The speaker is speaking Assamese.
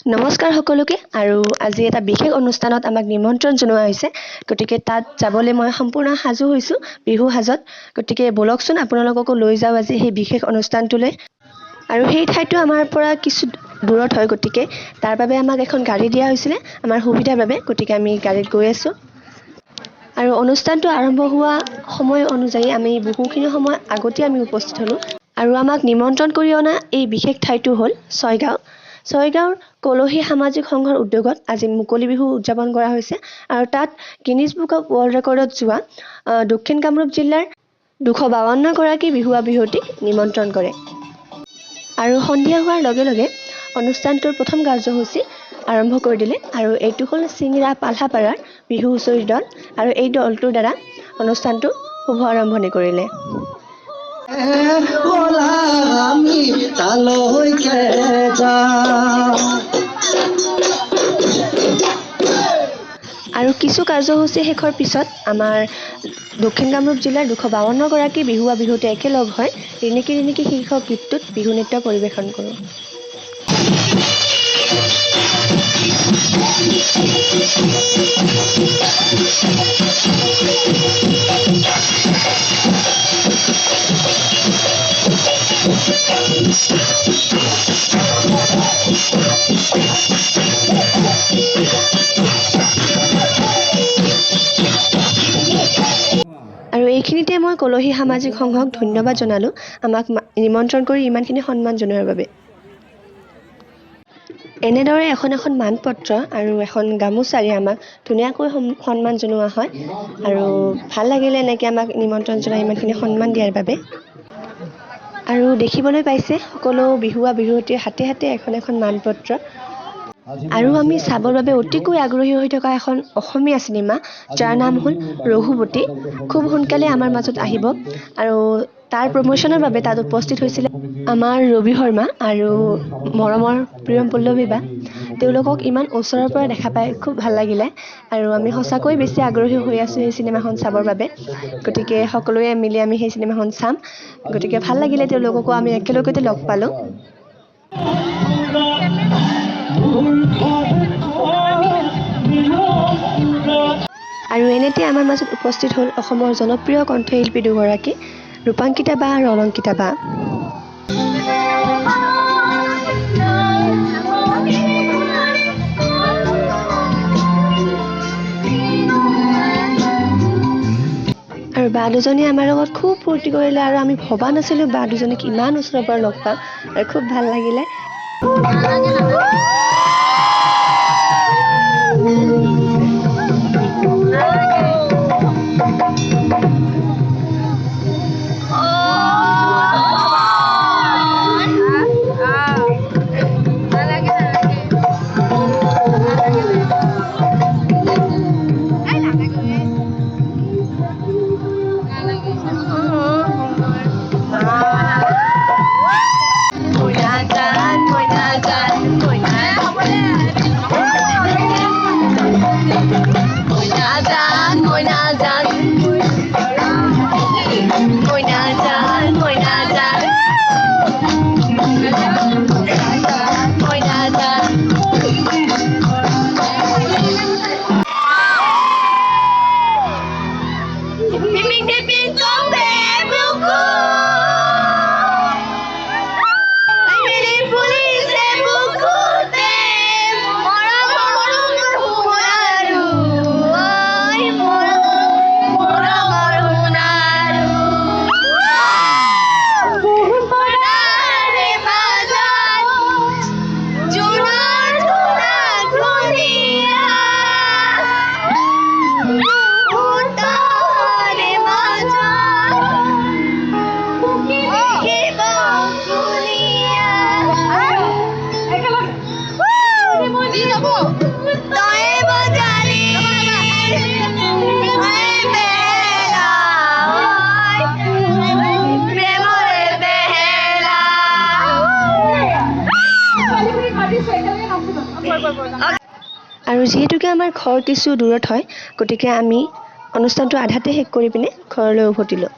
নমস্কাৰ সকলোকে আৰু আজি এটা বিশেষ অনুষ্ঠানত আমাক নিমন্ত্ৰণ জনোৱা হৈছে গতিকে তাত যাবলৈ মই সম্পূৰ্ণ সাজু হৈছো বিহু সাজত গতিকে বলকচোন আপোনালোককো লৈ যাও আজি সেই বিশেষ অনুষ্ঠানটোলৈ আৰু সেই ঠাইটো আমাৰ পৰা কিছু দূৰত হয় গতিকে তাৰ বাবে আমাক এখন গাড়ী দিয়া হৈছিল আমাৰ সুবিধাৰ বাবে গতিকে আমি গাড়ীত গৈ আছো আৰু অনুষ্ঠানটো আৰম্ভ হোৱা সময় অনুযায়ী আমি বহুখিনি সময় আগতে আমি উপস্থিত হলো আৰু আমাক নিমন্ত্ৰণ কৰি অনা এই বিশেষ ঠাইটো হ'ল ছয়গাঁৱৰ কলহী সামাজিক সংঘৰ উদ্যোগত আজি মুকলি বিহু উদযাপন কৰা হৈছে আৰু তাত গিনিজ বুক অফ ৱৰ্ল্ড ৰেকৰ্ডত যোৱা দক্ষিণ কামৰূপ জিলাৰ 252 গৰাকী বিহুৱা বিহুৱতীক নিমন্ত্ৰণ কৰে আৰু সন্ধিয়া হোৱাৰ লগে লগে অনুষ্ঠানটোৰ প্ৰথম কাৰ্যসূচী আৰম্ভ কৰি দিলে আৰু এইটো হ'ল সিংৰা পালহাপাৰাৰ বিহু হুঁচৰি দল আৰু এই দলটোৰ দ্বাৰা অনুষ্ঠানটো শুভ আৰম্ভণি কৰিলে আৰু কিছু কাৰ্যসূচী শেষৰ পিছত আমাৰ দক্ষিণ কামৰূপ জিলাৰ 252 গৰাকী বিহুৱা বিহুতে একেলগ হৈ ৰিণিকি ৰিণিকি শীৰ্ষক গীতটোত বিহু নৃত্য পৰিৱেশন কৰোঁ আৰু এইখিনিতে মই কলহী সামাজিক সংঘক ধন্যবাদ জনালো আমাক নিমন্ত্ৰণ কৰি ইমানখিনি সন্মান জনোৱাৰ বাবে এনেদৰে এখন মানপত্ৰ আৰু এখন গামোচাৰে আমাক ধুনীয়াকৈ সন্মান জনোৱা হয় আৰু ভাল লাগিলে এনেকৈ আমাক নিমন্ত্ৰণ জনাই ইমানখিনি সন্মান দিয়াৰ বাবে আৰু দেখিবলৈ পাইছে সকলো বিহুৱা বিহুৱতীৰ হাতে হাতে এখন মানপত্ৰ আৰু আমি চাবৰ বাবে অতিকৈ আগ্ৰহী হৈ থকা এখন অসমীয়া চিনেমা যাৰ নাম হ'ল ৰঘুপতি খুব সোনকালে আমাৰ মাজত আহিব আৰু তাৰ প্ৰমোচনৰ বাবে তাত উপস্থিত হৈছিল আমাৰ ৰবি শৰ্মা আৰু মৰমৰ প্ৰিয়ম পল্লৱী বা তেওঁলোকক ইমান ওচৰৰ পৰা দেখা পাই খুব ভাল লাগিলে আৰু আমি সঁচাকৈ বেছি আগ্ৰহী হৈ আছো এই চিনেমাখন চাবৰ বাবে গতিকে সকলোৱে মিলি আমি সেই চিনেমাখন চাম গতিকে ভাল লাগিলে তেওঁলোককো আমি একেলগতে লগ পালো আৰু এনেতে আমাৰ মাজত উপস্থিত হ'ল অসমৰ জনপ্ৰিয় কণ্ঠশিল্পী দুগৰাকী ৰূপাংকিতা বা আৰু অলংকিতা বা আৰু বা দুজনী আমাৰ লগত খুব ফূৰ্তি কৰিলে আৰু আমি ভবা নাছিলোঁ বা দুজনীক ইমান ওচৰৰ পৰা লগ পাম আৰু খুব ভাল লাগিলে আৰু যেহেতুকে আমাৰ ঘৰ কিছু দূৰত হয় গতিকে আমি অনুষ্ঠানটো আধাতে শেষ কৰি পিনে ঘৰলৈ উভতিলোঁ